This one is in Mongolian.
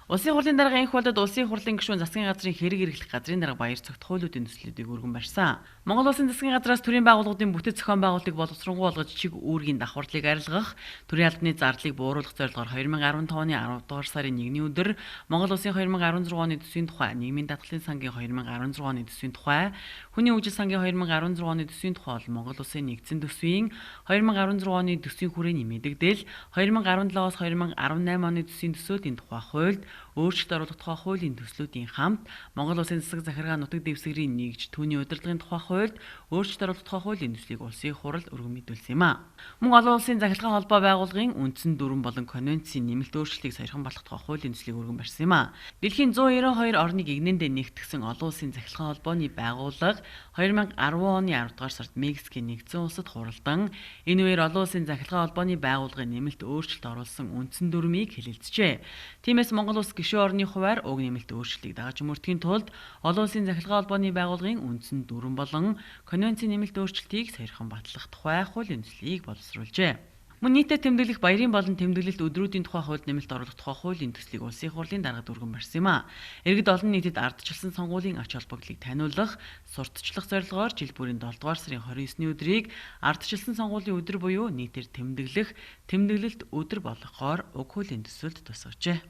Улсын хурлын дарга энх болоод улсын хурлын гишүүн засгийн газрын хэрэг эрхлэх газрын дарга баяр цогт хуулиудын төслүүдийг өргөн барьсан. Монгол Улсын засгийн газраас төрийн байгууллагуудын бүтэц зохион байгуулалтыг боловсронгуй болгож чиг үүргийн давхарлыг арилгах, төрийн албаны зардалыг бууруулах зорилгоор 2015 оны 10 дугаар сарын 1-ний өдөр Монгол Улсын 2016 оны төсвийн тухай, нийгмийн даатгалын сангийн 2016 оны төсвийн тухай, хүний хөгжил сангийн 2016 оны төсвийн тухай бол Монгол Улсын нэгдсэн төсвийн 2016 оны төсвийн хүрээний мэдэгдэл, 2017-оос 2018 оны төсвийн төсөөдийн тухай хуульд өөрчлөлт оруулах тухай хуулийн төслүүдийн хамт Монгол Улсын засаг захиргаа нутаг дэвсгэрийн нэгж түүний удирдлагын тухай хуульд өөрчлөлт оруулах тухай хуулийн төслийг улсын хурал өргөн мэдүүлсэн юм а. Мөн олон улсын захиргаан холбоо байгууллагын үндсэн дүрэн болон конвенцийн нэмэлт өөрчлөлтийг саяхан батлах тухай хуулийн төслийг өргөн барьсан юм а. Дэлхийн 192 орныг игнэндээ нэгтгэсэн олон улсын захиргаан холбооны байгууллага 2010 оны 10 дугаар сард Мексикийн нэгдсэн улсад хуралдан энэ үеэр олон улсын захиргаан холбооны байгууллагын нэмэлт өөрчлөлт оруулсан үндсэн дүрмийг хэлэлцжээ. Тиймээс Монгол улс гишүүн орны хуваар уг нэмэлт өөрчлөлтийг дагаж мөрдөхийн тулд олон улсын захиргаан холбооны байгууллагын үндсэн дүрэн болон конвенцийн нэмэлт өөрчлөлтийг саяхан батлах тухай хуулийн төслийг боловсруулжээ. Мөн нийтэд тэмдэглэх баярын болон тэмдэглэлт өдрүүдийн тухай хуульд нэмэлт оруулах тухай хуулийн төслийг улсын хурлын даргад өргөн барьсан юм а. Иргэд олон нийтэд ардчилсан сонгуулийн ач холбогдлыг таниулах, сурталчлах зорилгоор жил бүрийн 7 дугаар сарын 29-ний өдрийг ардчилсан сонгуулийн өдөр буюу нийтээр тэмдэглэлт өдөр болгохоор уг хуулийн төсөлд тусгажээ.